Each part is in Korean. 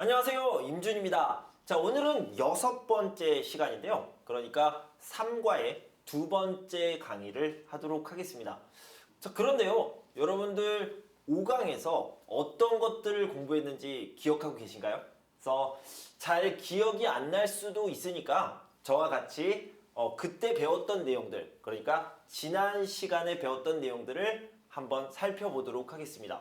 안녕하세요, 임준입니다. 자, 오늘은 6번째 시간인데요. 그러니까 3과의 두 번째 강의를 하도록 하겠습니다. 자, 그런데요, 여러분들 5강에서 어떤 것들을 공부했는지 기억하고 계신가요? 그래서 잘 기억이 안 날 수도 있으니까 저와 같이 그때 배웠던 내용들, 그러니까 지난 시간에 배웠던 내용들을 한번 살펴보도록 하겠습니다.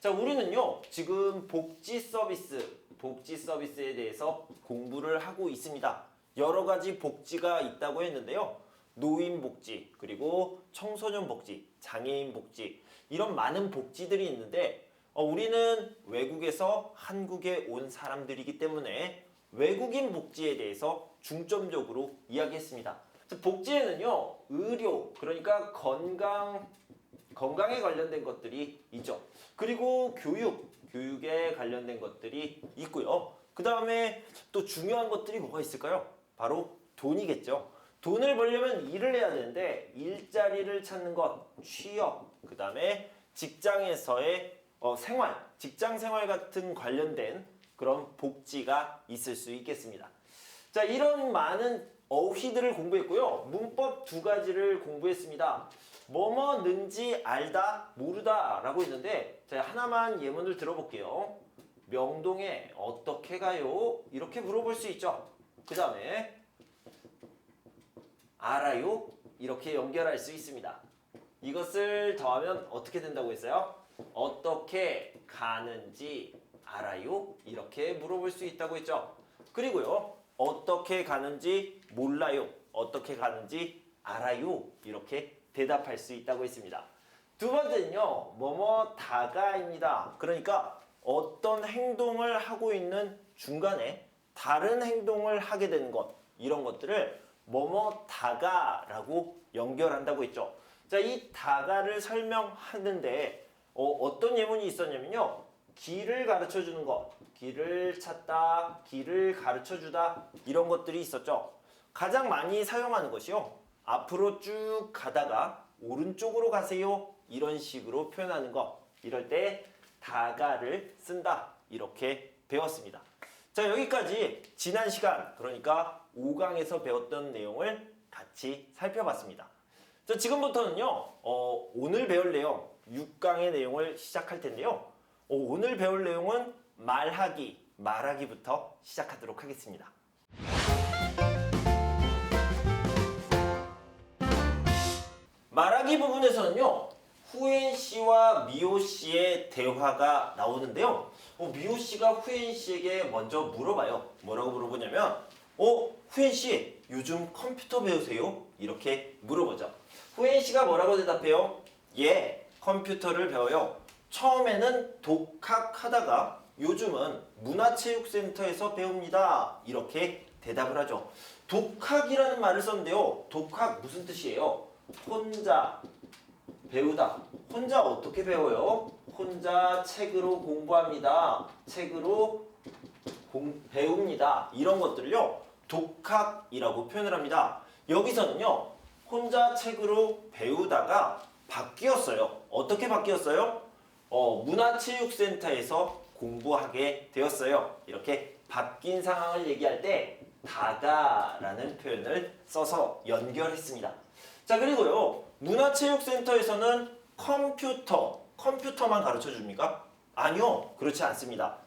자, 우리는요, 지금 복지 서비스에 대해서 공부를 하고 있습니다. 여러 가지 복지가 있다고 했는데요. 노인 복지, 그리고 청소년 복지, 장애인 복지, 이런 많은 복지들이 있는데, 우리는 외국에서 한국에 온 사람들이기 때문에 외국인 복지에 대해서 중점적으로 이야기했습니다. 복지에는요, 의료, 그러니까 건강에 관련된 것들이 있죠. 그리고 교육에 관련된 것들이 있고요. 그 다음에 또 중요한 것들이 뭐가 있을까요? 바로 돈이겠죠. 돈을 벌려면 일을 해야 되는데 일자리를 찾는 것, 취업, 그 다음에 직장에서의 직장 생활 같은 관련된 그런 복지가 있을 수 있겠습니다. 자, 이런 많은 어휘들을 공부했고요. 문법 두 가지를 공부했습니다. 뭐뭐는지 알다, 모르다 라고 있는데 제가 하나만 예문을 들어볼게요. 명동에 어떻게 가요? 이렇게 물어볼 수 있죠. 그 다음에 알아요? 이렇게 연결할 수 있습니다. 이것을 더하면 어떻게 된다고 했어요? 어떻게 가는지 알아요? 이렇게 물어볼 수 있다고 했죠. 그리고요, 어떻게 가는지 몰라요? 어떻게 가는지 알아요? 이렇게 대답할 수 있다고 했습니다. 두 번째는요, 뭐뭐다가입니다. 그러니까 어떤 행동을 하고 있는 중간에 다른 행동을 하게 되는 것, 이런 것들을 뭐뭐다가라고 연결한다고 했죠. 자, 이 다가를 설명하는데 어떤 예문이 있었냐면요, 길을 가르쳐 주는 것, 길을 찾다, 길을 가르쳐 주다, 이런 것들이 있었죠. 가장 많이 사용하는 것이요, 앞으로 쭉 가다가 오른쪽으로 가세요, 이런 식으로 표현하는 것, 이럴 때 다가를 쓴다, 이렇게 배웠습니다. 자, 여기까지 지난 시간, 그러니까 5강에서 배웠던 내용을 같이 살펴봤습니다. 자, 지금부터는요, 오늘 배울 내용 6강의 내용을 시작할 텐데요. 오늘 배울 내용은 말하기부터 시작하도록 하겠습니다. 말하기 부분에서는요, 후엔 씨와 미호 씨의 대화가 나오는데요. 미호 씨가 후엔 씨에게 먼저 물어봐요. 뭐라고 물어보냐면, 후엔 씨, 요즘 컴퓨터 배우세요? 이렇게 물어보죠. 후엔 씨가 뭐라고 대답해요? 예, 컴퓨터를 배워요. 처음에는 독학하다가 요즘은 문화체육센터에서 배웁니다. 이렇게 대답을 하죠. 독학이라는 말을 썼는데요. 독학 무슨 뜻이에요? 혼자 배우다. 혼자 어떻게 배워요? 혼자 책으로 공부합니다. 책으로 배웁니다. 이런 것들을요, 독학이라고 표현을 합니다. 여기서는요, 혼자 책으로 배우다가 바뀌었어요. 어떻게 바뀌었어요? 문화체육센터에서 공부하게 되었어요. 이렇게 바뀐 상황을 얘기할 때 다가라는 표현을 써서 연결했습니다. 자, 그리고요, 문화체육센터에서는 컴퓨터만 가르쳐 줍니까? 아니요, 그렇지 않습니다.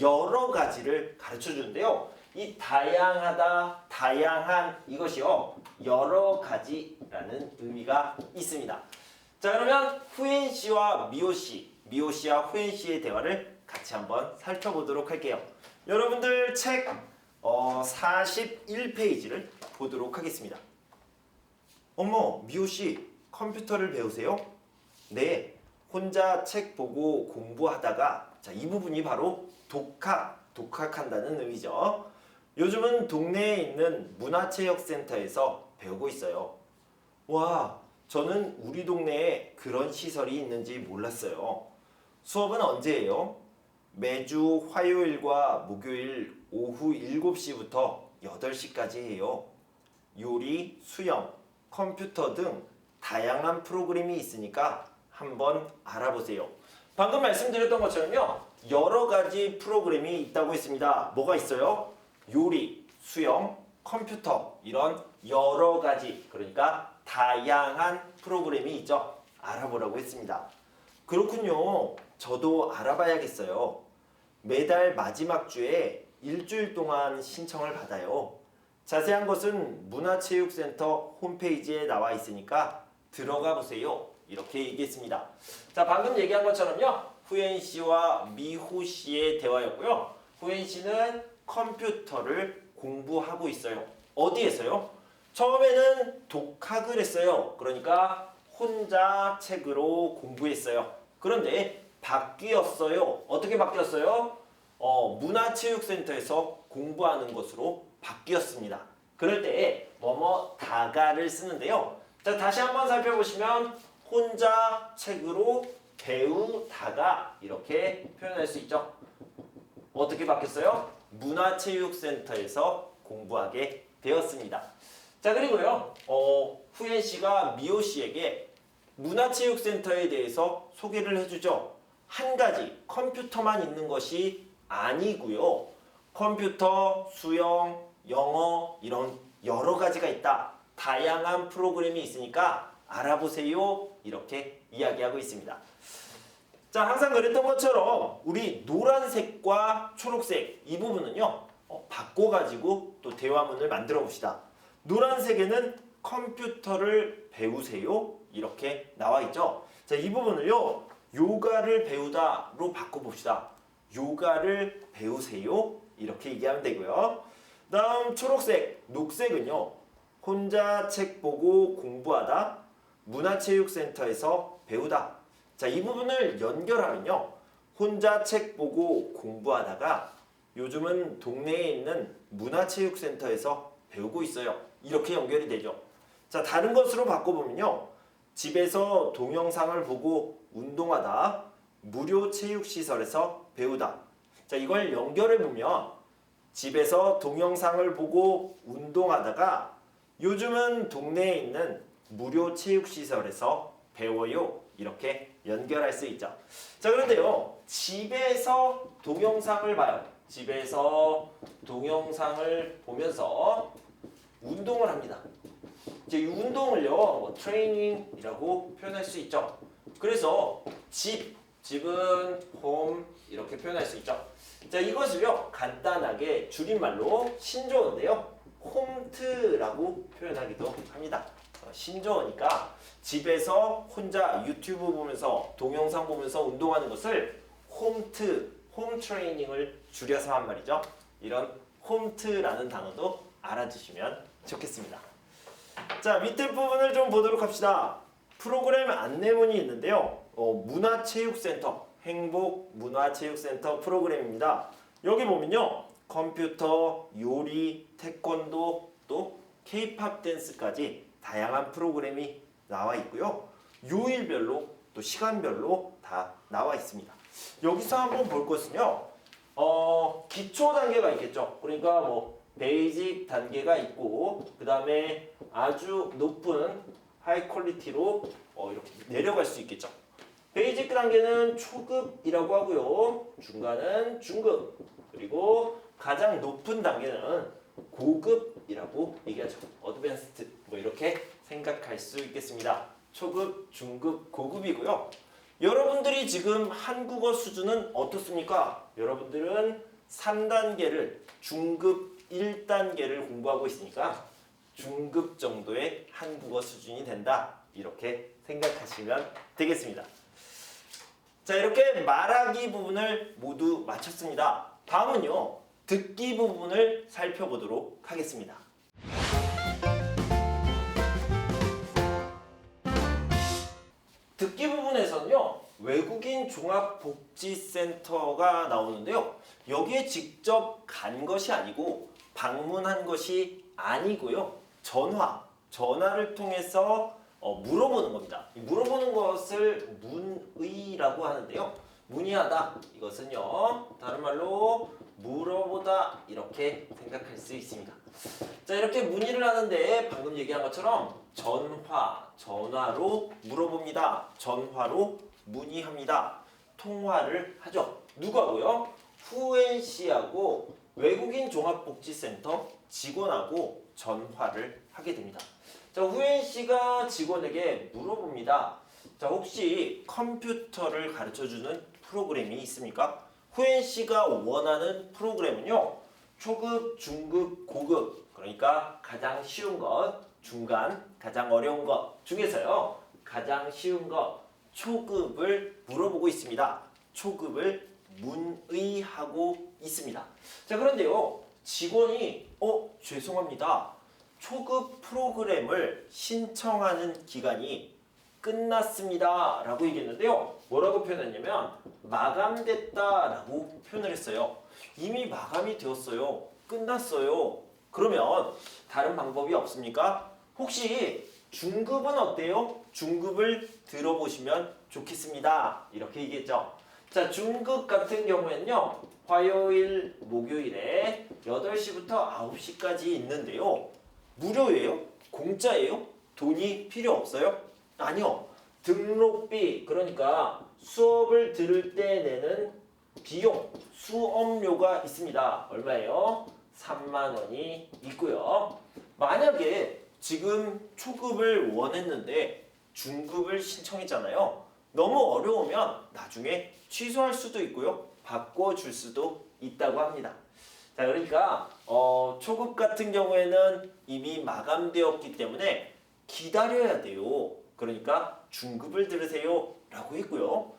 여러 가지를 가르쳐 주는데요. 이 다양하다, 다양한, 이것이요, 여러 가지라는 의미가 있습니다. 자, 그러면 후엔 씨와 미호 씨와 후엔 씨의 대화를 같이 한번 살펴보도록 할게요. 여러분들 책 41페이지를 보도록 하겠습니다. 어머, 미호 씨, 컴퓨터를 배우세요? 네, 혼자 책 보고 공부하다가, 자, 이 부분이 바로 독학한다는 의미죠. 요즘은 동네에 있는 문화체육센터에서 배우고 있어요. 와, 저는 우리 동네에 그런 시설이 있는지 몰랐어요. 수업은 언제예요? 매주 화요일과 목요일 오후 7시부터 8시까지 해요. 요리, 수영, 컴퓨터 등 다양한 프로그램이 있으니까 한번 알아보세요. 방금 말씀드렸던 것처럼요. 여러 가지 프로그램이 있다고 했습니다. 뭐가 있어요? 요리, 수영, 컴퓨터 이런 여러 가지 그러니까 다양한 프로그램이 있죠. 알아보라고 했습니다. 그렇군요. 저도 알아봐야겠어요. 매달 마지막 주에 일주일 동안 신청을 받아요. 자세한 것은 문화체육센터 홈페이지에 나와 있으니까 들어가 보세요. 이렇게 얘기했습니다. 자, 방금 얘기한 것처럼요. 후엔 씨와 미호 씨의 대화였고요. 후엔 씨는 컴퓨터를 공부하고 있어요. 어디에서요? 처음에는 독학을 했어요. 그러니까 혼자 책으로 공부했어요. 그런데 바뀌었어요. 어떻게 바뀌었어요? 문화체육센터에서 공부하는 것으로 바뀌었습니다. 그럴 때 뭐뭐 다가를 쓰는데요. 자, 다시 한번 살펴보시면 혼자 책으로 배우다가 이렇게 표현할 수 있죠. 어떻게 바뀌었어요? 문화체육센터에서 공부하게 되었습니다. 자, 그리고요. 후엔 씨가 미호 씨에게 문화체육센터에 대해서 소개를 해주죠. 한 가지 컴퓨터만 있는 것이 아니고요. 컴퓨터, 수영, 영어 이런 여러 가지가 있다. 다양한 프로그램이 있으니까 알아보세요. 이렇게 이야기하고 있습니다. 자, 항상 그랬던 것처럼 우리 노란색과 초록색 이 부분은요. 바꿔가지고 또 대화문을 만들어 봅시다. 노란색에는 컴퓨터를 배우세요. 이렇게 나와 있죠. 자, 이 부분을요. 요가를 배우다로 바꿔봅시다. 요가를 배우세요. 이렇게 얘기하면 되고요. 다음 초록색, 녹색은요. 혼자 책 보고 공부하다, 문화체육센터에서 배우다. 자, 이 부분을 연결하면요. 혼자 책 보고 공부하다가 요즘은 동네에 있는 문화체육센터에서 배우고 있어요. 이렇게 연결이 되죠. 자, 다른 것으로 바꿔보면요. 집에서 동영상을 보고 운동하다, 무료 체육시설에서 배우다. 자, 이걸 연결해보면 집에서 동영상을 보고 운동하다가 요즘은 동네에 있는 무료 체육시설에서 배워요. 이렇게 연결할 수 있죠. 자, 그런데요. 집에서 동영상을 봐요. 집에서 동영상을 보면서 운동을 합니다. 이제 이 운동을요. 트레이닝이라고 표현할 수 있죠. 그래서 집은 홈 이렇게 표현할 수 있죠. 자, 이것을요. 간단하게 줄임말로 신조어인데요. 홈트라고 표현하기도 합니다. 신조어니까 집에서 혼자 유튜브 보면서 동영상 보면서 운동하는 것을 홈트, 홈 트레이닝을 줄여서 한 말이죠. 이런 홈트라는 단어도 알아주시면 좋겠습니다. 자, 밑에 부분을 좀 보도록 합시다. 프로그램 안내문이 있는데요. 문화체육센터, 행복문화체육센터 프로그램입니다. 여기 보면요. 컴퓨터, 요리, 태권도, 또 K-팝 댄스까지 다양한 프로그램이 나와 있고요. 요일별로 또 시간별로 다 나와 있습니다. 여기서 한번 볼 것은요. 기초 단계가 있겠죠. 그러니까 뭐 베이직 단계가 있고 그 다음에 아주 높은 하이 퀄리티로 이렇게 내려갈 수 있겠죠. 베이직 단계는 초급이라고 하고요. 중간은 중급, 그리고 가장 높은 단계는 고급이라고 얘기하죠. 어드밴스드 뭐 이렇게 생각할 수 있겠습니다. 초급, 중급, 고급이고요. 여러분들이 지금 한국어 수준은 어떻습니까? 여러분들은 3단계를 중급 1단계를 공부하고 있으니까 중급 정도의 한국어 수준이 된다. 이렇게 생각하시면 되겠습니다. 자, 이렇게 말하기 부분을 모두 마쳤습니다. 다음은요. 듣기 부분을 살펴보도록 하겠습니다. 듣기 부분에서는요. 외국인 종합복지센터가 나오는데요. 여기에 직접 간 것이 아니고 방문한 것이 아니고요. 전화를 통해서 물어보는 겁니다. 물어보는 것을 문의라고 하는데요. 문의하다 이것은요. 다른 말로 물어보다 이렇게 생각할 수 있습니다. 자, 이렇게 문의를 하는데 방금 얘기한 것처럼 전화로 물어봅니다. 전화로 문의합니다. 통화를 하죠. 누구하고요? 후엔 씨하고 외국인 종합복지센터 직원하고 전화를 하게 됩니다. 자, 후엔 씨가 직원에게 물어봅니다. 자, 혹시 컴퓨터를 가르쳐주는 프로그램이 있습니까? 후엔 씨가 원하는 프로그램은요. 초급, 중급, 고급, 그러니까 가장 쉬운 것, 중간, 가장 어려운 것 중에서요. 가장 쉬운 것, 초급을 물어보고 있습니다. 초급을 문의하고 있습니다. 자, 그런데요. 직원이 죄송합니다. 초급 프로그램을 신청하는 기간이 끝났습니다. 라고 얘기했는데요. 뭐라고 표현했냐면 마감됐다 라고 표현을 했어요. 이미 마감이 되었어요. 끝났어요. 그러면 다른 방법이 없습니까? 혹시 중급은 어때요? 중급을 들어보시면 좋겠습니다. 이렇게 얘기했죠. 자, 중급 같은 경우에는요. 화요일, 목요일에 8시부터 9시까지 있는데요. 무료예요? 공짜예요? 돈이 필요 없어요? 아니요. 등록비, 그러니까 수업을 들을 때 내는 비용, 수업료가 있습니다. 얼마예요? 3만 원이 있고요. 만약에 지금 초급을 원했는데 중급을 신청했잖아요. 너무 어려우면 나중에 취소할 수도 있고요. 바꿔줄 수도 있다고 합니다. 자, 그러니까 초급 같은 경우에는 이미 마감되었기 때문에 기다려야 돼요. 그러니까 중급을 들으세요 라고 했고요.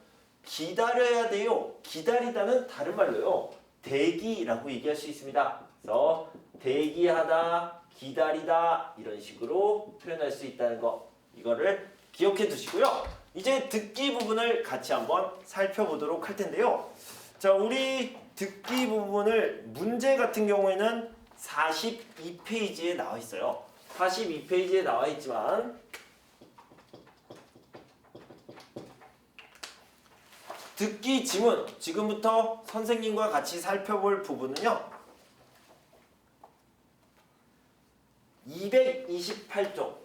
기다려야 돼요. 기다리다는 다른 말로요. 대기라고 얘기할 수 있습니다. 그래서 대기하다, 기다리다 이런 식으로 표현할 수 있다는 거. 이거를 기억해 두시고요. 이제 듣기 부분을 같이 한번 살펴보도록 할 텐데요. 자, 우리 듣기 부분을 문제 같은 경우에는 42페이지에 나와 있어요. 42페이지에 나와 있지만 듣기 지문, 지금부터 선생님과 같이 살펴볼 부분은요. 228쪽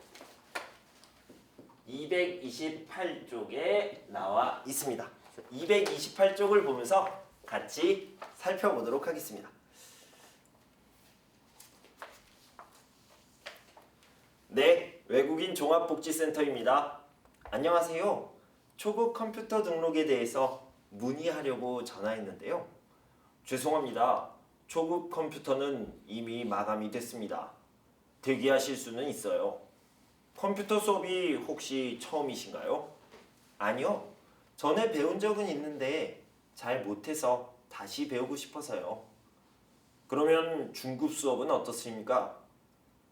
228쪽에 나와 있습니다. 228쪽을 보면서 같이 살펴보도록 하겠습니다. 네, 외국인 종합복지센터입니다. 안녕하세요. 초급 컴퓨터 등록에 대해서 문의하려고 전화했는데요. 죄송합니다. 초급 컴퓨터는 이미 마감이 됐습니다. 대기하실 수는 있어요. 컴퓨터 수업이 혹시 처음이신가요? 아니요. 전에 배운 적은 있는데 잘 못해서 다시 배우고 싶어서요. 그러면 중급 수업은 어떻습니까?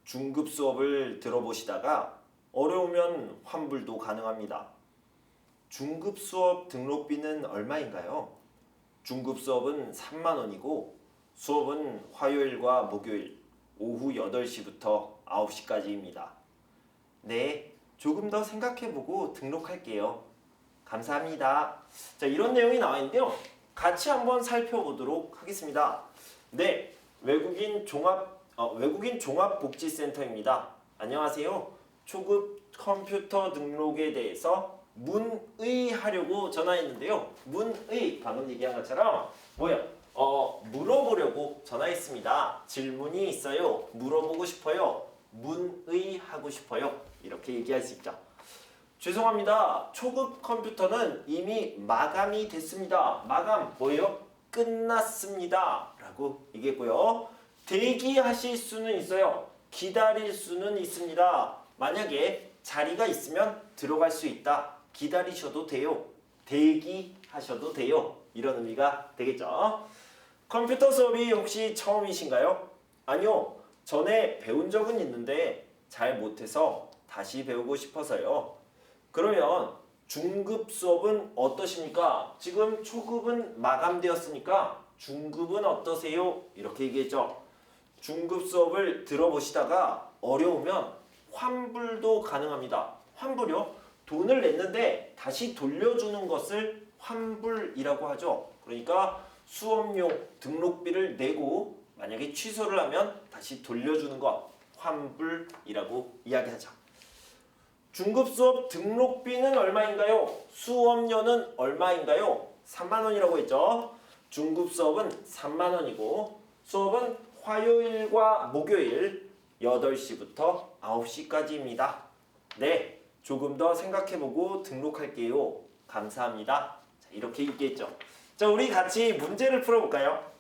중급 수업을 들어보시다가 어려우면 환불도 가능합니다. 중급 수업 등록비는 얼마인가요? 중급 수업은 3만 원이고 수업은 화요일과 목요일 오후 8시부터 9시까지입니다. 네, 조금 더 생각해보고 등록할게요. 감사합니다. 자, 이런 내용이 나와 있는데요. 같이 한번 살펴보도록 하겠습니다. 네, 외국인 종합복지센터입니다. 안녕하세요. 초급 컴퓨터 등록에 대해서 문의하려고 전화했는데요. 문의, 방금 얘기한 것처럼 물어보려고 전화했습니다. 질문이 있어요. 물어보고 싶어요. 문의하고 싶어요. 이렇게 얘기할 수 있죠. 죄송합니다. 초급 컴퓨터는 이미 마감이 됐습니다. 마감 끝났습니다. 라고 얘기했고요. 대기하실 수는 있어요. 기다릴 수는 있습니다. 만약에 자리가 있으면 들어갈 수 있다. 기다리셔도 돼요. 대기하셔도 돼요. 이런 의미가 되겠죠. 컴퓨터 수업이 혹시 처음이신가요? 아니요. 전에 배운 적은 있는데 잘 못해서 다시 배우고 싶어서요. 그러면 중급 수업은 어떠십니까? 지금 초급은 마감되었으니까 중급은 어떠세요? 이렇게 얘기했죠. 중급 수업을 들어보시다가 어려우면 환불도 가능합니다. 환불이요? 돈을 냈는데 다시 돌려주는 것을 환불이라고 하죠. 그러니까 수업료, 등록비를 내고 만약에 취소를 하면 다시 돌려주는 거 환불이라고 이야기하죠. 중급 수업 등록비는 얼마인가요? 수업료는 얼마인가요? 3만 원이라고 했죠. 중급 수업은 3만 원이고 수업은 화요일과 목요일 8시부터 9시까지입니다. 네, 조금 더 생각해보고 등록할게요. 감사합니다. 자, 이렇게 얘기했죠. 자, 우리 같이 문제를 풀어볼까요?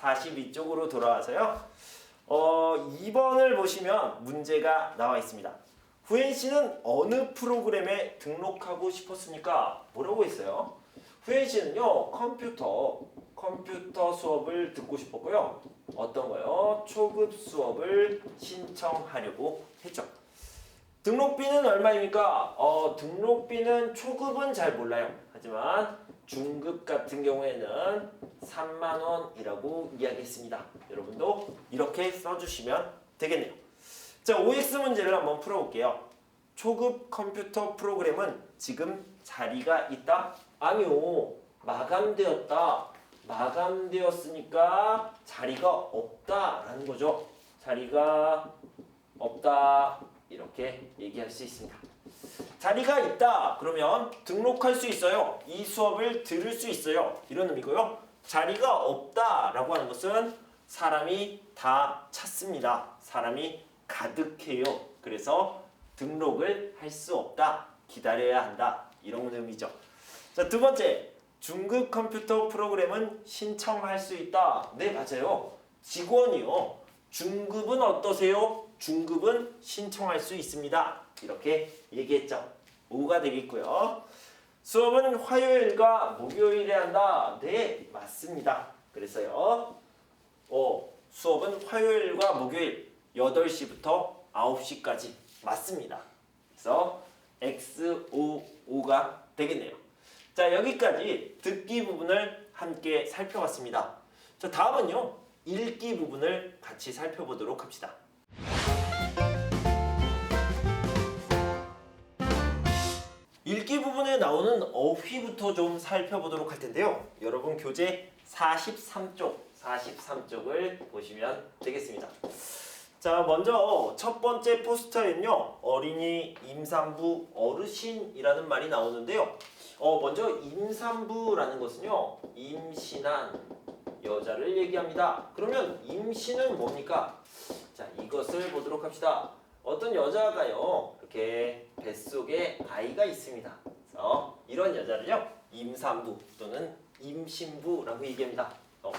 42쪽으로 돌아와서요. 2번을 보시면 문제가 나와 있습니다. 후엔 씨는 어느 프로그램에 등록하고 싶었습니까? 뭐라고 했어요? 후엔 씨는요, 컴퓨터 수업을 듣고 싶었고요. 어떤 거요? 초급 수업을 신청하려고 했죠. 등록비는 얼마입니까? 등록비는 초급은 잘 몰라요. 하지만 중급 같은 경우에는 3만 원이라고 이야기했습니다. 여러분도 이렇게 써주시면 되겠네요. 자, OX 문제를 한번 풀어볼게요. 초급 컴퓨터 프로그램은 지금 자리가 있다? 아니요. 마감되었다. 마감되었으니까 자리가 없다라는 거죠. 자리가 없다. 이렇게 얘기할 수 있습니다. 자리가 있다. 그러면 등록할 수 있어요. 이 수업을 들을 수 있어요. 이런 의미고요. 자리가 없다라고 하는 것은 사람이 다 찼습니다. 사람이 가득해요. 그래서 등록을 할 수 없다. 기다려야 한다. 이런 의미죠. 자, 두 번째. 중급 컴퓨터 프로그램은 신청할 수 있다. 네, 맞아요. 직원이요. 중급은 어떠세요? 중급은 신청할 수 있습니다. 이렇게 얘기했죠. 5가 되겠고요. 수업은 화요일과 목요일에 한다. 네, 맞습니다. 그래서요. 수업은 화요일과 목요일 8시부터 9시까지 맞습니다. 그래서 X55가 되겠네요. 자, 여기까지 듣기 부분을 함께 살펴봤습니다. 자, 다음은요. 읽기 부분을 같이 살펴보도록 합시다. 읽기 부분에 나오는 어휘부터 좀 살펴보도록 할 텐데요. 여러분 교재 43쪽을 보시면 되겠습니다. 자, 먼저 첫 번째 포스터에는요. 어린이, 임산부, 어르신이라는 말이 나오는데요. 먼저 임산부라는 것은요. 임신한 여자를 얘기합니다. 그러면 임신은 뭡니까? 자, 이것을 보도록 합시다. 어떤 여자가요. 이렇게 뱃속에 아이가 있습니다. 그래서 이런 여자를요. 임산부 또는 임신부라고 얘기합니다.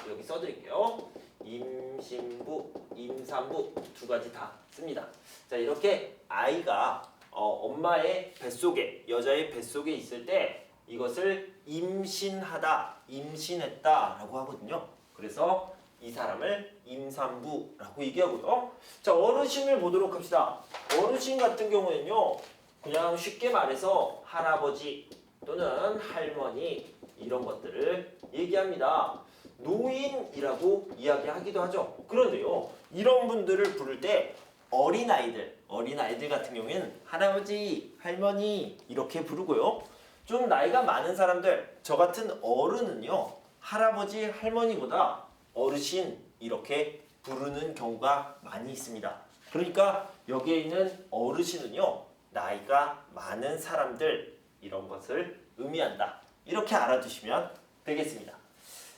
여기 써드릴게요. 임신부, 임산부 두 가지 다 씁니다. 자, 이렇게 아이가 엄마의 뱃속에, 여자의 뱃속에 있을 때 이것을 임신하다, 임신했다라고 하거든요. 그래서 이 사람을 임산부라고 얘기하고요. 자, 어르신을 보도록 합시다. 어르신 같은 경우에는요. 그냥 쉽게 말해서 할아버지 또는 할머니 이런 것들을 얘기합니다. 노인이라고 이야기하기도 하죠. 그런데요. 이런 분들을 부를 때 어린아이들 같은 경우에는 할아버지, 할머니 이렇게 부르고요. 좀 나이가 많은 사람들, 저 같은 어른은요. 할아버지, 할머니보다 어르신 이렇게 부르는 경우가 많이 있습니다. 그러니까 여기에 있는 어르신은요. 나이가 많은 사람들 이런 것을 의미한다. 이렇게 알아두시면 되겠습니다.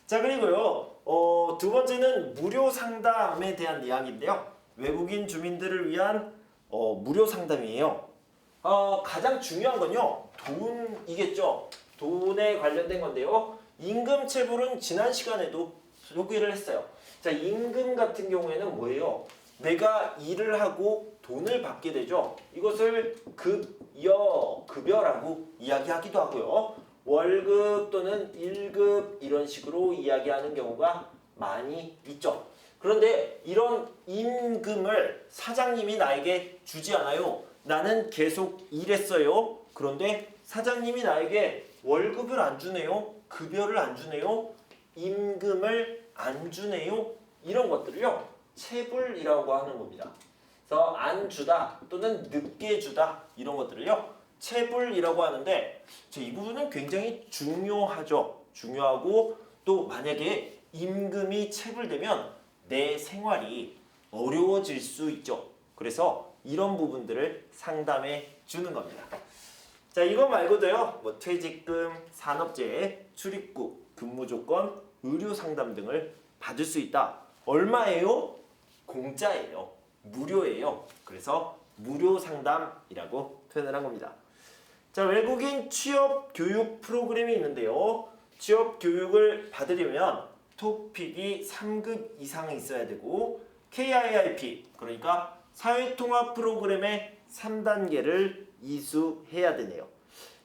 자, 그리고요. 두 번째는 무료 상담에 대한 이야기인데요. 외국인 주민들을 위한 무료 상담이에요. 가장 중요한 건요. 돈이겠죠. 돈에 관련된 건데요. 임금 체불은 지난 시간에도 소개를 했어요. 자, 임금 같은 경우에는 뭐예요? 내가 일을 하고 돈을 받게 되죠. 이것을 급여라고 이야기하기도 하고요. 월급 또는 1급 이런 식으로 이야기하는 경우가 많이 있죠. 그런데 이런 임금을 사장님이 나에게 주지 않아요. 나는 계속 일했어요. 그런데 사장님이 나에게 월급을 안 주네요. 급여를 안 주네요. 임금을 안 주네요. 이런 것들을요. 체불이라고 하는 겁니다. 그래서 안 주다 또는 늦게 주다 이런 것들을요. 체불이라고 하는데 이 부분은 굉장히 중요하죠. 중요하고 또 만약에 임금이 체불되면 내 생활이 어려워질 수 있죠. 그래서 이런 부분들을 상담해 주는 겁니다. 자, 이거 말고도요. 뭐 퇴직금, 산업재해, 출입국, 근무조건, 의료상담 등을 받을 수 있다. 얼마예요? 공짜예요. 무료예요. 그래서 무료 상담이라고 표현을 한 겁니다. 자, 외국인 취업 교육 프로그램이 있는데요. 취업 교육을 받으려면 토픽이 3급 이상 있어야 되고 KIRP, 그러니까 사회통합 프로그램의 3단계를 이수해야 되네요.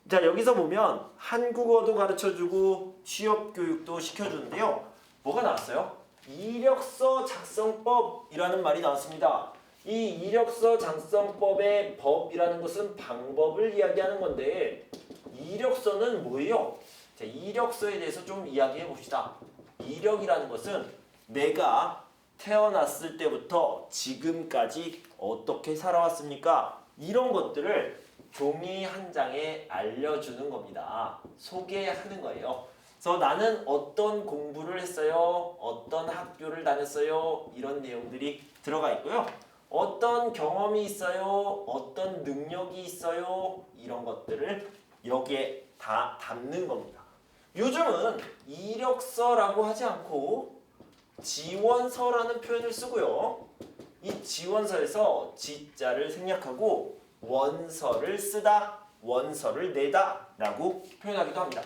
자, 여기서 보면 한국어도 가르쳐주고 취업 교육도 시켜주는데요. 뭐가 나왔어요? 이력서 작성법이라는 말이 나왔습니다. 이 이력서 작성법의 법이라는 것은 방법을 이야기하는 건데 이력서는 뭐예요? 자, 이력서에 대해서 좀 이야기해 봅시다. 이력이라는 것은 내가 태어났을 때부터 지금까지 어떻게 살아왔습니까? 이런 것들을 종이 한 장에 알려주는 겁니다. 소개하는 거예요. 그래서 나는 어떤 공부를 했어요? 어떤 학교를 다녔어요? 이런 내용들이 들어가 있고요. 어떤 경험이 있어요? 어떤 능력이 있어요? 이런 것들을 여기에 다 담는 겁니다. 요즘은 이력서라고 하지 않고 지원서라는 표현을 쓰고요. 이 지원서에서 지자를 생략하고 원서를 쓰다, 원서를 내다 라고 표현하기도 합니다.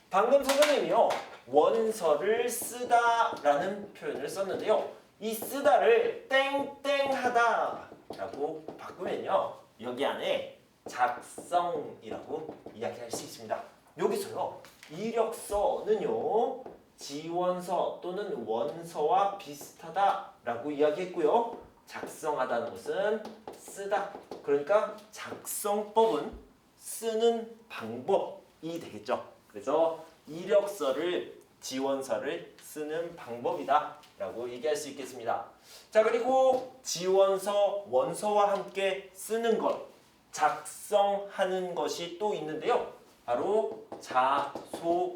방금 선생님이요. 원서를 쓰다 라는 표현을 썼는데요. 이 쓰다를 땡땡하다 라고 바꾸면요. 여기 안에 작성이라고 이야기할 수 있습니다. 여기서요. 이력서는요. 지원서 또는 원서와 비슷하다라고 이야기했고요. 작성하다는 것은 쓰다. 그러니까 작성법은 쓰는 방법이 되겠죠. 그래서 이력서를 지원서를 쓰는 방법이다 라고 얘기할 수 있겠습니다. 자, 그리고 지원서, 원서와 함께 쓰는 것, 작성하는 것이 또 있는데요. 바로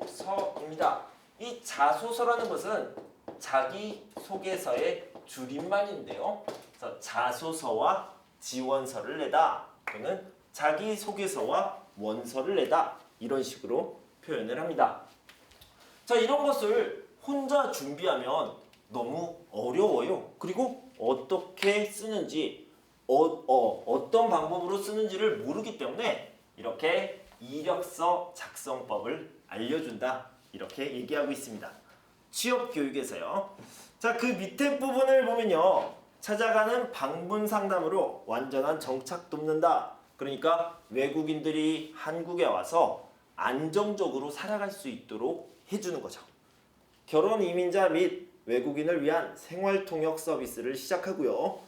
자소서입니다. 이 자소서라는 것은 자기소개서의 줄임말인데요. 그래서 자소서와 지원서를 내다 또는 자기소개서와 원서를 내다 이런 식으로 표현을 합니다. 자, 이런 것을 혼자 준비하면 너무 어려워요. 그리고 어떻게 쓰는지 어떤 방법으로 쓰는지를 모르기 때문에 이렇게 이력서 작성법을 알려준다 이렇게 얘기하고 있습니다. 취업교육에서요. 자, 그 밑에 부분을 보면요. 찾아가는 방문 상담으로 완전한 정착 돕는다. 그러니까 외국인들이 한국에 와서 안정적으로 살아갈 수 있도록 해주는 거죠. 결혼 이민자 및 외국인을 위한 생활통역 서비스를 시작하고요.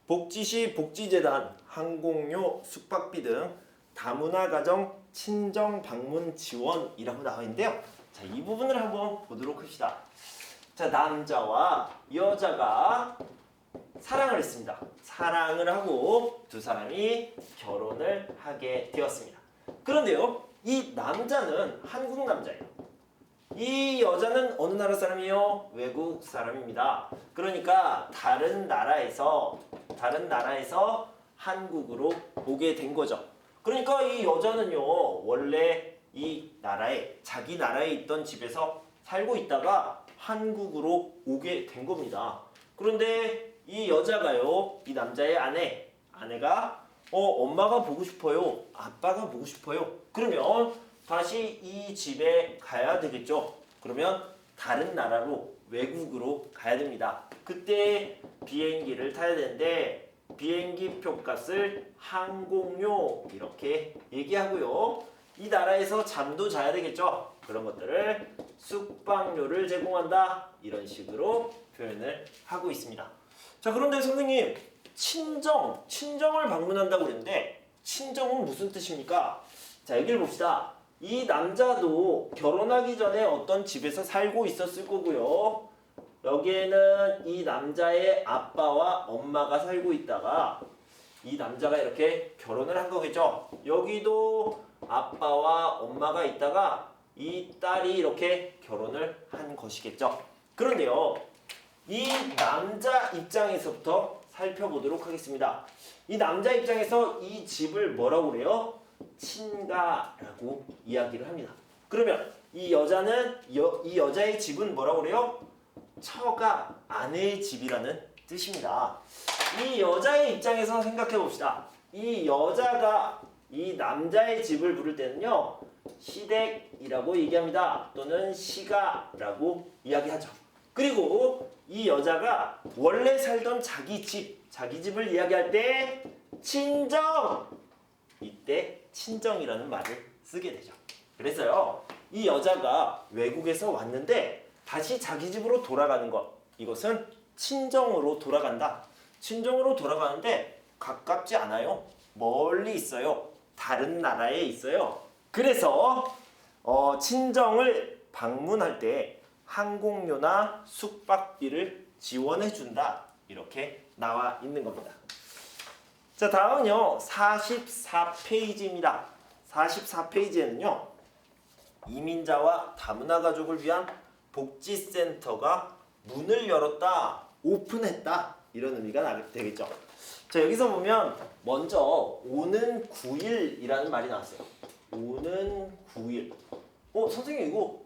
복지시 복지재단, 항공료, 숙박비 등 다문화 가정 친정 방문 지원이라고 나와 있는데요. 자, 이 부분을 한번 보도록 합시다. 자, 남자와 여자가 사랑을 했습니다. 사랑을 하고 두 사람이 결혼을 하게 되었습니다. 그런데요, 이 남자는 한국 남자예요. 이 여자는 어느 나라 사람이에요? 외국 사람입니다. 그러니까 다른 나라에서 한국으로 오게 된 거죠. 그러니까 이 여자는요, 원래 이 나라에 자기 나라에 있던 집에서 살고 있다가 한국으로 오게 된 겁니다. 그런데 이 여자가요, 이 남자의 아내가 엄마가 보고 싶어요, 아빠가 보고 싶어요. 그러면 다시 이 집에 가야 되겠죠. 그러면 다른 나라로 외국으로 가야 됩니다. 그때 비행기를 타야 되는데 비행기 표값을 항공료 이렇게 얘기하고요. 이 나라에서 잠도 자야 되겠죠. 그런 것들을 숙박료를 제공한다 이런 식으로 표현을 하고 있습니다. 자, 그런데 선생님 친정을 방문한다고 그랬는데 친정은 무슨 뜻입니까? 자, 여기를 봅시다. 이 남자도 결혼하기 전에 어떤 집에서 살고 있었을 거고요. 여기에는 이 남자의 아빠와 엄마가 살고 있다가 이 남자가 이렇게 결혼을 한 거겠죠. 여기도 아빠와 엄마가 있다가 이 딸이 이렇게 결혼을 한 것이겠죠. 그런데요. 이 남자 입장에서부터 살펴보도록 하겠습니다. 이 남자 입장에서 이 집을 뭐라고 그래요? 친가라고 이야기를 합니다. 그러면 이 여자는 이 여자의 집은 뭐라고 그래요? 처가, 아내의 집이라는 뜻입니다. 이 여자의 입장에서 생각해 봅시다. 이 여자가 이 남자의 집을 부를 때는요. 시댁이라고 얘기합니다. 또는 시가라고 이야기하죠. 그리고 이 여자가 원래 살던 자기 집을 이야기할 때 친정! 이때 친정이라는 말을 쓰게 되죠. 그래서요. 이 여자가 외국에서 왔는데 다시 자기 집으로 돌아가는 것. 이것은 친정으로 돌아간다. 친정으로 돌아가는데 가깝지 않아요. 멀리 있어요. 다른 나라에 있어요. 그래서 친정을 방문할 때 항공료나 숙박비를 지원해준다. 이렇게 나와 있는 겁니다. 자, 다음은요. 44페이지입니다. 44페이지에는요. 이민자와 다문화 가족을 위한 복지센터가 문을 열었다. 오픈했다. 이런 의미가 되겠죠. 자, 여기서 보면 먼저 오는 9일이라는 말이 나왔어요. 오는 9일. 선생님 이거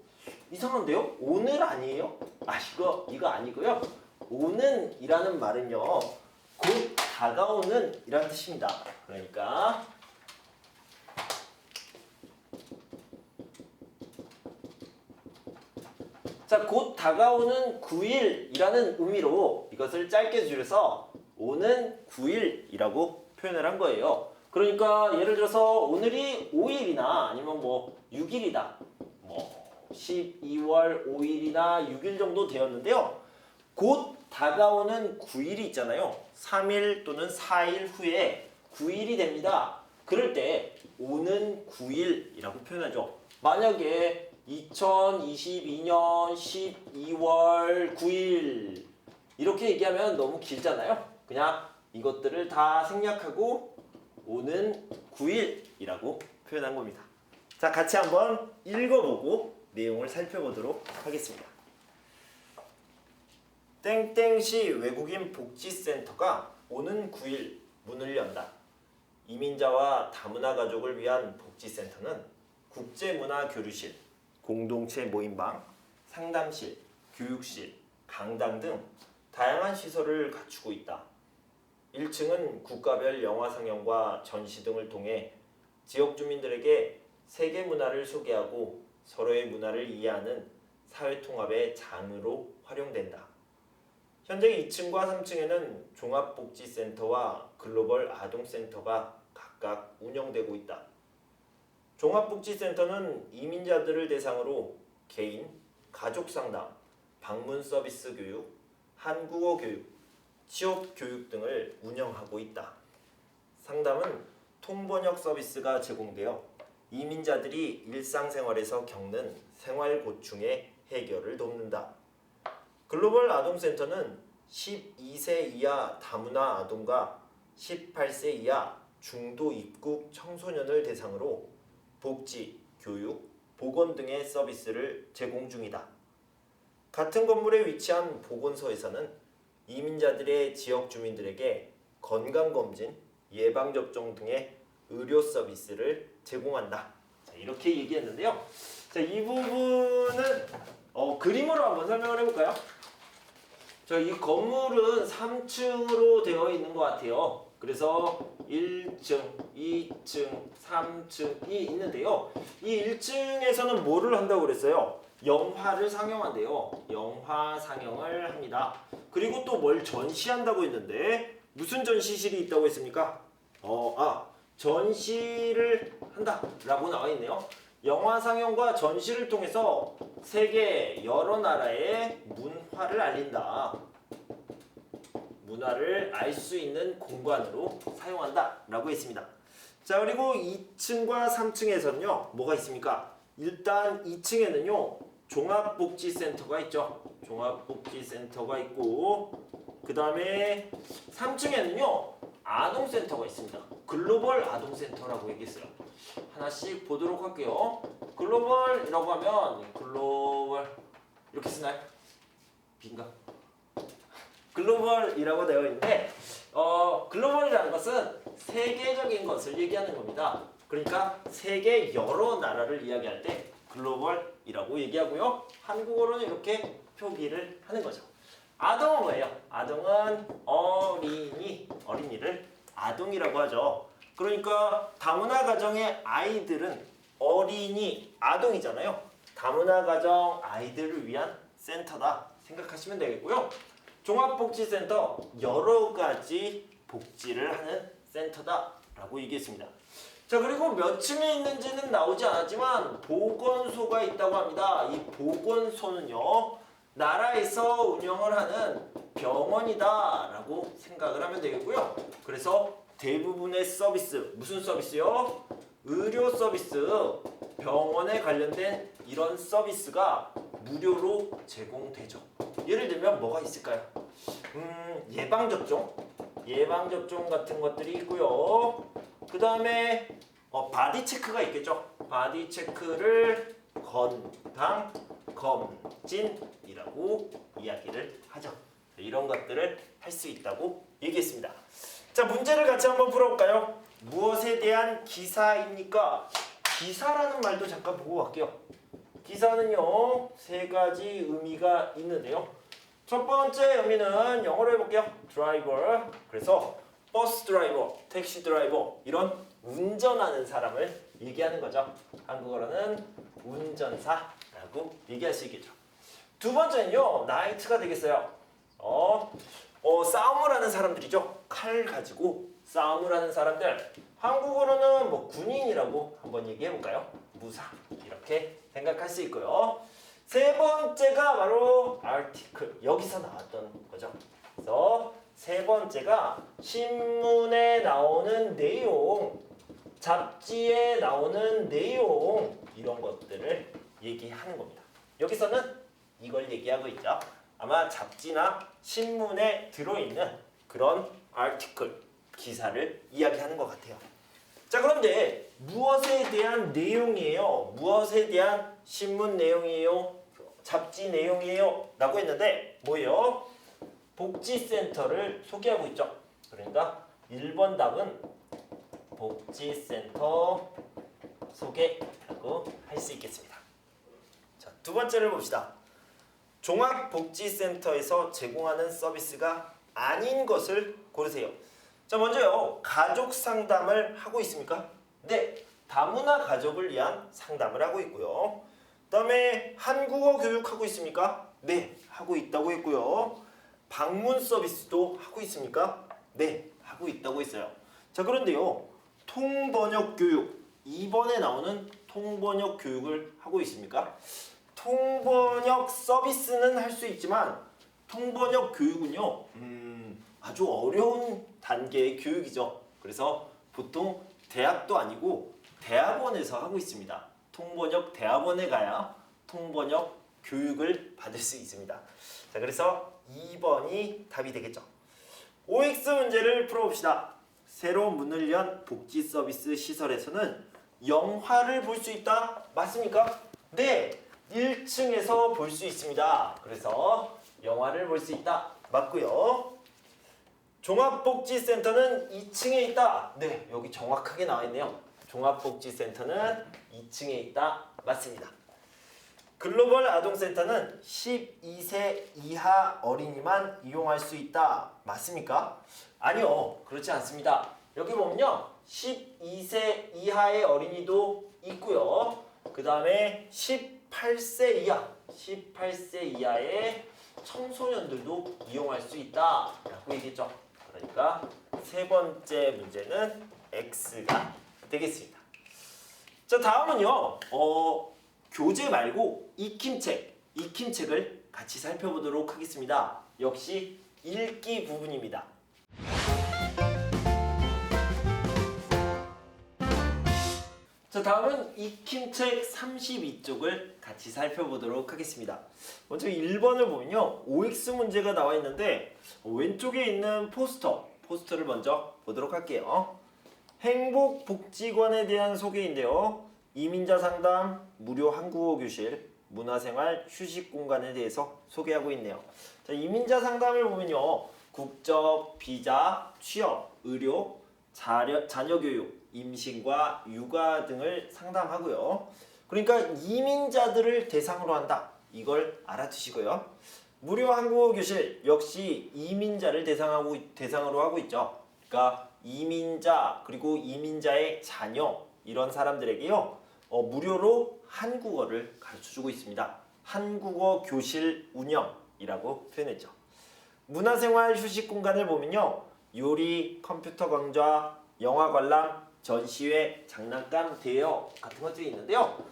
이상한데요? 오늘 아니에요? 이거 아니고요. 오는이라는 말은요. 곧 다가오는 이라는 뜻입니다. 그러니까 자, 곧 다가오는 9일이라는 의미로 이것을 짧게 줄여서 오는 9일이라고 표현을 한 거예요. 그러니까 예를 들어서 오늘이 5일이나 아니면 6일이다. 12월 5일이나 6일 정도 되었는데요. 곧 다가오는 9일이 있잖아요. 3일 또는 4일 후에 9일이 됩니다. 그럴 때 오는 9일이라고 표현하죠. 만약에 2022년 12월 9일 이렇게 얘기하면 너무 길잖아요. 그냥 이것들을 다 생략하고 오는 9일이라고 표현한 겁니다. 자, 같이 한번 읽어보고 내용을 살펴보도록 하겠습니다. 땡땡시 외국인 복지센터가 오는 9일 문을 연다. 이민자와 다문화 가족을 위한 복지센터는 국제문화교류실, 공동체 모임방, 상담실, 교육실, 강당 등 다양한 시설을 갖추고 있다. 1층은 국가별 영화 상영과 전시 등을 통해 지역 주민들에게 세계 문화를 소개하고 서로의 문화를 이해하는 사회통합의 장으로 활용된다. 현재 2층과 3층에는 종합복지센터와 글로벌 아동센터가 각각 운영되고 있다. 종합복지센터는 이민자들을 대상으로 개인, 가족 상담, 방문 서비스 교육, 한국어 교육, 취업 교육 등을 운영하고 있다. 상담은 통번역 서비스가 제공되어 이민자들이 일상생활에서 겪는 생활 고충의 해결을 돕는다. 글로벌 아동센터는 12세 이하 다문화 아동과 18세 이하 중도 입국 청소년을 대상으로 복지, 교육, 보건 등의 서비스를 제공 중이다. 같은 건물에 위치한 보건소에서는 이민자들의 지역 주민들에게 건강검진, 예방접종 등의 의료 서비스를 제공한다. 자, 이렇게 얘기했는데요. 자, 이 부분은 그림으로 한번 설명을 해볼까요? 자, 이 건물은 3층으로 되어 있는 것 같아요. 그래서 1층, 2층, 3층이 있는데요. 이 1층에서는 뭐를 한다고 그랬어요? 영화를 상영한대요. 영화 상영을 합니다. 그리고 또 뭘 전시한다고 했는데 무슨 전시실이 있다고 했습니까? 전시를 한다라고 나와 있네요. 영화 상영과 전시를 통해서 세계 여러 나라의 문화를 알린다. 문화를 알 수 있는 공간으로 사용한다라고 했습니다. 자, 그리고 2층과 3층에서는요. 뭐가 있습니까? 일단 2층에는요. 종합복지센터가 있죠. 종합복지센터가 있고 그 다음에 3층에는요. 아동센터가 있습니다. 글로벌 아동센터라고 얘기했어요. 하나씩 보도록 할게요. 글로벌이라고 하면 글로벌 이렇게 쓰나요? B인가? 글로벌이라고 되어 있는데 글로벌이라는 것은 세계적인 것을 얘기하는 겁니다. 그러니까 세계 여러 나라를 이야기할 때 글로벌이라고 얘기하고요. 한국어로는 이렇게 표기를 하는 거죠. 아동은 뭐예요? 아동은 어린이를 아동이라고 하죠. 그러니까 다문화 가정의 아이들은 어린이, 아동이잖아요. 다문화 가정 아이들을 위한 센터다 생각하시면 되겠고요. 종합복지센터 여러 가지 복지를 하는 센터다라고 얘기했습니다. 자, 그리고 몇 층에 있는지는 나오지 않았지만 보건소가 있다고 합니다. 이 보건소는요, 나라에서 운영을 하는 병원이다라고 생각을 하면 되겠고요. 그래서 대부분의 서비스, 무슨 서비스요? 의료 서비스, 병원에 관련된 이런 서비스가 무료로 제공되죠. 예를 들면 뭐가 있을까요? 예방접종 같은 것들이 있고요. 그 다음에 바디 체크가 있겠죠. 바디 체크를 건강 검진이라고 이야기를 하죠. 이런 것들을 할 수 있다고 얘기했습니다. 자, 문제를 같이 한번 풀어볼까요? 무엇에 대한 기사입니까? 기사라는 말도 잠깐 보고 갈게요. 기사는요, 세 가지 의미가 있는데요. 첫 번째 의미는 영어로 해볼게요. 드라이버. 그래서 버스 드라이버, 택시 드라이버, 이런 운전하는 사람을 얘기하는 거죠. 한국어로는 운전사라고 얘기할 수 있겠죠. 두 번째는요, 나이트가 되겠어요. 싸움을 하는 사람들이죠. 칼 가지고 싸움을 하는 사람들. 한국어로는 뭐 군인이라고 한번 얘기해 볼까요? 무사, 이렇게 생각할 수 있고요. 세 번째가 바로 article, 여기서 나왔던 거죠. 그래서 세 번째가 신문에 나오는 내용, 잡지에 나오는 내용, 이런 것들을 얘기하는 겁니다. 여기서는 이걸 얘기하고 있죠. 아마 잡지나 신문에 들어있는 그런 article, 기사를 이야기하는 것 같아요. 자, 그런데 무엇에 대한 내용이에요? 무엇에 대한 신문 내용이에요? 잡지 내용이에요? 라고 했는데 뭐예요? 복지센터를 소개하고 있죠. 그러니까 1번 답은 복지센터 소개라고 할 수 있겠습니다. 자, 두 번째를 봅시다. 종합복지센터에서 제공하는 서비스가 아닌 것을 고르세요. 자, 먼저요. 가족 상담을 하고 있습니까? 네. 다문화 가족을 위한 상담을 하고 있고요. 그 다음에 한국어 교육하고 있습니까? 네. 하고 있다고 했고요. 방문 서비스도 하고 있습니까? 네. 하고 있다고 했어요. 자, 그런데요. 통번역 교육, 2번에 나오는 통번역 교육을 하고 있습니까? 통번역 서비스는 할 수 있지만 통번역 교육은요, 아주 어려운 단계의 교육이죠. 그래서 보통 대학도 아니고 대학원에서 하고 있습니다. 통번역 대학원에 가야 통번역 교육을 받을 수 있습니다. 자, 그래서 2번이 답이 되겠죠. OX 문제를 풀어봅시다. 새로 문을 연 복지 서비스 시설에서는 영화를 볼 수 있다. 맞습니까? 네, 1층에서 볼 수 있습니다. 그래서 영화를 볼 수 있다. 맞고요. 종합복지센터는 2층에 있다. 네, 여기 정확하게 나와 있네요. 종합복지센터는 2층에 있다. 맞습니다. 글로벌 아동센터는 12세 이하 어린이만 이용할 수 있다. 맞습니까? 아니요, 그렇지 않습니다. 여기 보면요, 12세 이하의 어린이도 있고요. 그 다음에 18세 이하의 청소년들도 이용할 수 있다 라고 얘기했죠. 그러니까 세 번째 문제는 X가 되겠습니다. 자, 다음은요, 교재 말고 익힘책을 같이 살펴보도록 하겠습니다. 역시 읽기 부분입니다. 자, 다음은 익힘책 32쪽을 같이 살펴보도록 하겠습니다. 먼저 1번을 보면요, OX 문제가 나와 있는데 왼쪽에 있는 포스터를 먼저 보도록 할게요. 행복복지관에 대한 소개인데요. 이민자 상담, 무료 한국어 교실, 문화생활, 휴식 공간에 대해서 소개하고 있네요. 자, 이민자 상담을 보면요. 국적, 비자, 취업, 의료, 자녀교육, 임신과 육아 등을 상담하고요. 그러니까 이민자들을 대상으로 한다. 이걸 알아두시고요. 무료 한국어 교실 역시 이민자를 대상으로 하고 있죠. 그러니까 이민자 그리고 이민자의 자녀 이런 사람들에게요. 무료로 한국어를 가르쳐주고 있습니다. 한국어 교실 운영이라고 표현했죠. 문화생활 휴식 공간을 보면요. 요리, 컴퓨터 강좌, 영화 관람, 전시회, 장난감, 대여 같은 것들이 있는데요.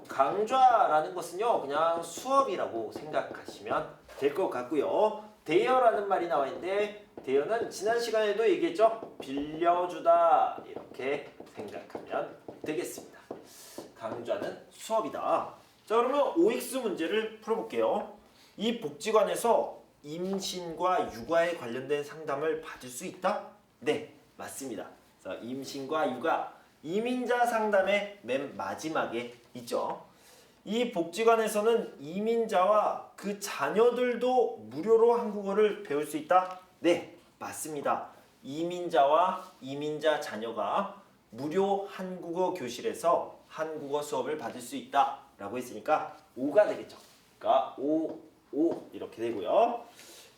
강좌라는 것은요. 그냥 수업이라고 생각하시면 될 것 같고요. 대여라는 말이 나와 있는데 대여는 지난 시간에도 얘기했죠. 빌려주다 이렇게 생각하면 되겠습니다. 강좌는 수업이다. 자, 그러면 OX 문제를 풀어볼게요. 이 복지관에서 임신과 육아에 관련된 상담을 받을 수 있다? 네, 맞습니다. 자, 임신과 육아, 이민자 상담의 맨 마지막에 있죠. 이 복지관에서는 이민자와 그 자녀들도 무료로 한국어를 배울 수 있다? 네, 맞습니다. 이민자와 이민자 자녀가 무료 한국어 교실에서 한국어 수업을 받을 수 있다 라고 했으니까 5가 되겠죠. 그러니까 5 이렇게 되고요.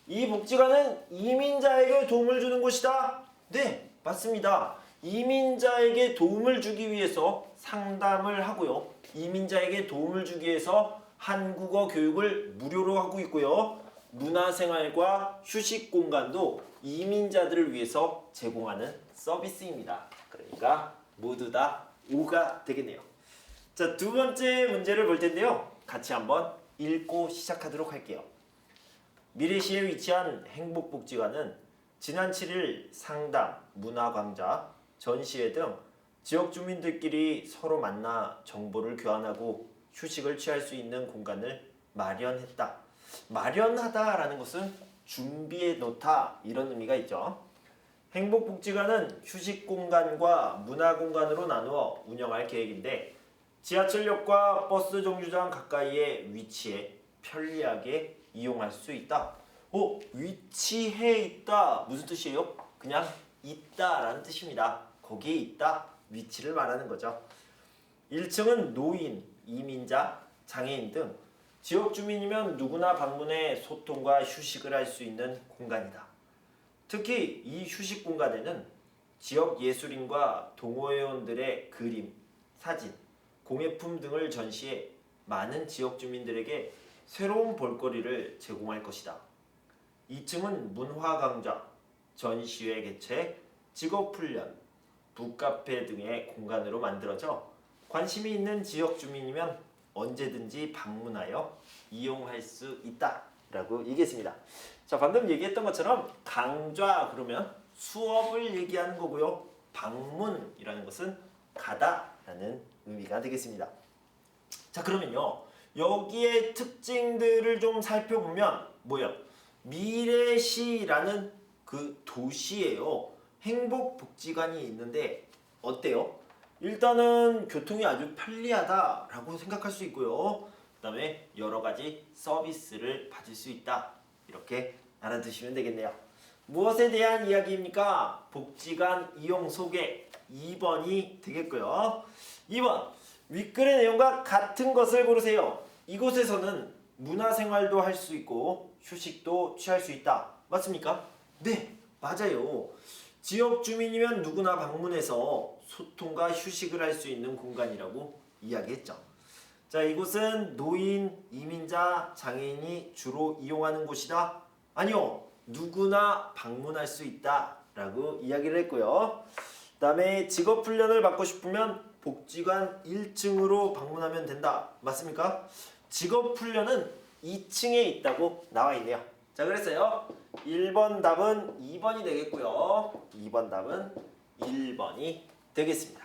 이 복지관은 이민자에게 도움을 주는 곳이다? 네, 맞습니다. 이민자에게 도움을 주기 위해서 상담을 하고요. 이민자에게 도움을 주기 위해서 한국어 교육을 무료로 하고 있고요. 문화생활과 휴식 공간도 이민자들을 위해서 제공하는 서비스입니다. 그러니까 모두 다 5가 되겠네요. 자, 두 번째 문제를 볼 텐데요. 같이 한번 읽고 시작하도록 할게요. 미래시에 위치한 행복복지관은 지난 7일 상담, 문화광자, 전시회 등 지역 주민들끼리 서로 만나 정보를 교환하고 휴식을 취할 수 있는 공간을 마련했다. 마련하다라는 것은 준비해 놓다 이런 의미가 있죠. 행복복지관은 휴식 공간과 문화 공간으로 나누어 운영할 계획인데 지하철역과 버스 정류장 가까이에 위치해 편리하게 이용할 수 있다. 위치해 있다 무슨 뜻이에요? 그냥 있다라는 뜻입니다. 거기에 있다, 위치를 말하는 거죠. 1층은 노인, 이민자, 장애인 등 지역 주민이면 누구나 방문해 소통과 휴식을 할 수 있는 공간이다. 특히 이 휴식 공간에는 지역 예술인과 동호회원들의 그림, 사진, 공예품 등을 전시해 많은 지역 주민들에게 새로운 볼거리를 제공할 것이다. 2층은 문화 강좌, 전시회 개최, 직업 훈련, 북카페 등의 공간으로 만들어져 관심이 있는 지역 주민이면 언제든지 방문하여 이용할 수 있다 라고 얘기했습니다. 자, 방금 얘기했던 것처럼 강좌 그러면 수업을 얘기하는 거고요. 방문이라는 것은 가다라는 의미가 되겠습니다. 자, 그러면요. 여기에 특징들을 좀 살펴보면 뭐예요? 미래시라는 그 도시예요. 행복복지관이 있는데 어때요? 일단은 교통이 아주 편리하다라고 생각할 수 있고요. 그 다음에 여러 가지 서비스를 받을 수 있다. 이렇게 알아두시면 되겠네요. 무엇에 대한 이야기입니까? 복지관 이용 소개 2번이 되겠고요. 2번 윗글의 내용과 같은 것을 고르세요. 이곳에서는 문화생활도 할 수 있고 휴식도 취할 수 있다. 맞습니까? 네, 맞아요. 지역 주민이면 누구나 방문해서 소통과 휴식을 할 수 있는 공간이라고 이야기했죠. 자, 이곳은 노인, 이민자, 장애인이 주로 이용하는 곳이다? 아니요. 누구나 방문할 수 있다 라고 이야기를 했고요. 그 다음에 직업훈련을 받고 싶으면 복지관 1층으로 방문하면 된다. 맞습니까? 직업훈련은 2층에 있다고 나와 있네요. 자, 그랬어요. 1번 답은 2번이 되겠고요. 2번 답은 1번이 되겠습니다.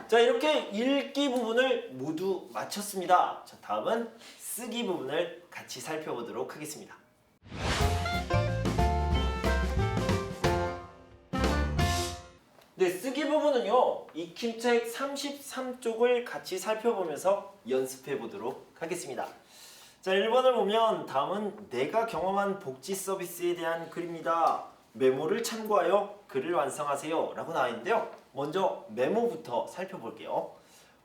자, 이렇게 읽기 부분을 모두 마쳤습니다. 자, 다음은 쓰기 부분을 같이 살펴보도록 하겠습니다. 네, 쓰기 부분은요. 익힘책 33쪽을 같이 살펴보면서 연습해 보도록 하겠습니다. 자, 1번을 보면 다음은 내가 경험한 복지 서비스에 대한 글입니다. 메모를 참고하여 글을 완성하세요 라고 나와 있는데요. 먼저 메모부터 살펴볼게요.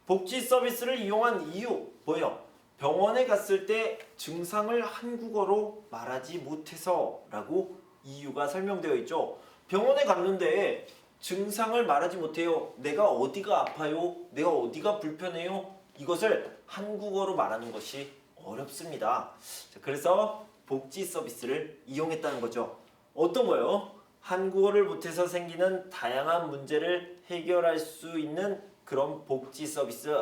복지 서비스를 이용한 이유 뭐예요? 병원에 갔을 때 증상을 한국어로 말하지 못해서 라고 이유가 설명되어 있죠. 병원에 갔는데 증상을 말하지 못해요. 내가 어디가 아파요? 내가 어디가 불편해요? 이것을 한국어로 말하는 것이 어렵습니다. 자, 그래서 복지 서비스를 이용했다는 거죠. 어떤 거요? 한국어를 못해서 생기는 다양한 문제를 해결할 수 있는 그런 복지 서비스.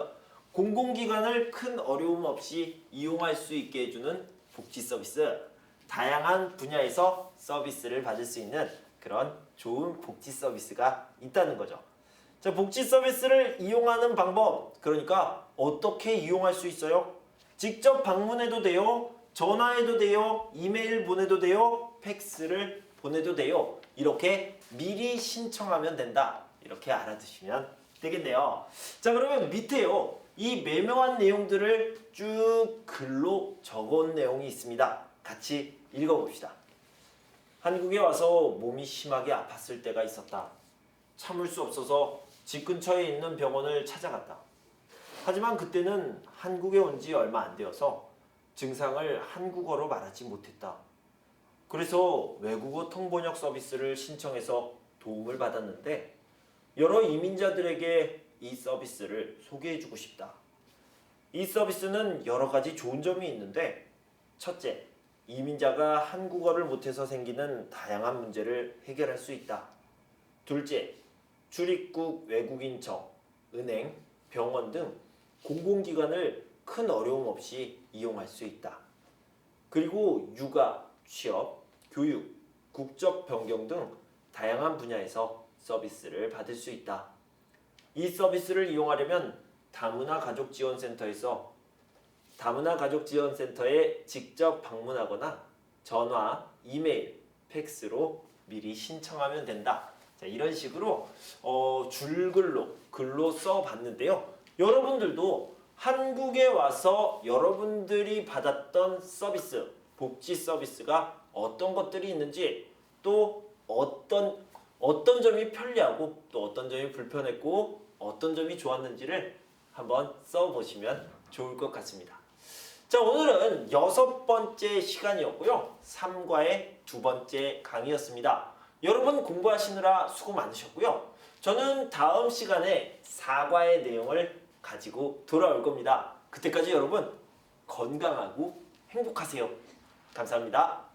공공기관을 큰 어려움 없이 이용할 수 있게 해주는 복지 서비스. 다양한 분야에서 서비스를 받을 수 있는 그런 좋은 복지 서비스가 있다는 거죠. 자, 복지 서비스를 이용하는 방법, 그러니까 어떻게 이용할 수 있어요? 직접 방문해도 돼요, 전화해도 돼요, 이메일 보내도 돼요, 팩스를 보내도 돼요. 이렇게 미리 신청하면 된다. 이렇게 알아두시면 되겠네요. 자, 그러면 밑에요. 이 매명한 내용들을 쭉 글로 적어온 내용이 있습니다. 같이 읽어봅시다. 한국에 와서 몸이 심하게 아팠을 때가 있었다. 참을 수 없어서 집 근처에 있는 병원을 찾아갔다. 하지만 그때는 한국에 온 지 얼마 안 되어서 증상을 한국어로 말하지 못했다. 그래서 외국어 통번역 서비스를 신청해서 도움을 받았는데 여러 이민자들에게 이 서비스를 소개해주고 싶다. 이 서비스는 여러 가지 좋은 점이 있는데 첫째, 이민자가 한국어를 못해서 생기는 다양한 문제를 해결할 수 있다. 둘째, 출입국 외국인청, 은행, 병원 등 공공기관을 큰 어려움 없이 이용할 수 있다. 그리고 육아, 취업, 교육, 국적 변경 등 다양한 분야에서 서비스를 받을 수 있다. 이 서비스를 이용하려면 다문화 가족지원센터에 직접 방문하거나 전화, 이메일, 팩스로 미리 신청하면 된다. 자, 이런 식으로 글로 써봤는데요. 여러분들도 한국에 와서 여러분들이 받았던 서비스, 복지 서비스가 어떤 것들이 있는지, 또 어떤 점이 편리하고 또 어떤 점이 불편했고 어떤 점이 좋았는지를 한번 써보시면 좋을 것 같습니다. 자, 오늘은 6번째 시간이었고요. 3과의 2번째 강의였습니다. 여러분 공부하시느라 수고 많으셨고요. 저는 다음 시간에 4과의 내용을 가지고 돌아올 겁니다. 그때까지 여러분 건강하고 행복하세요. 감사합니다.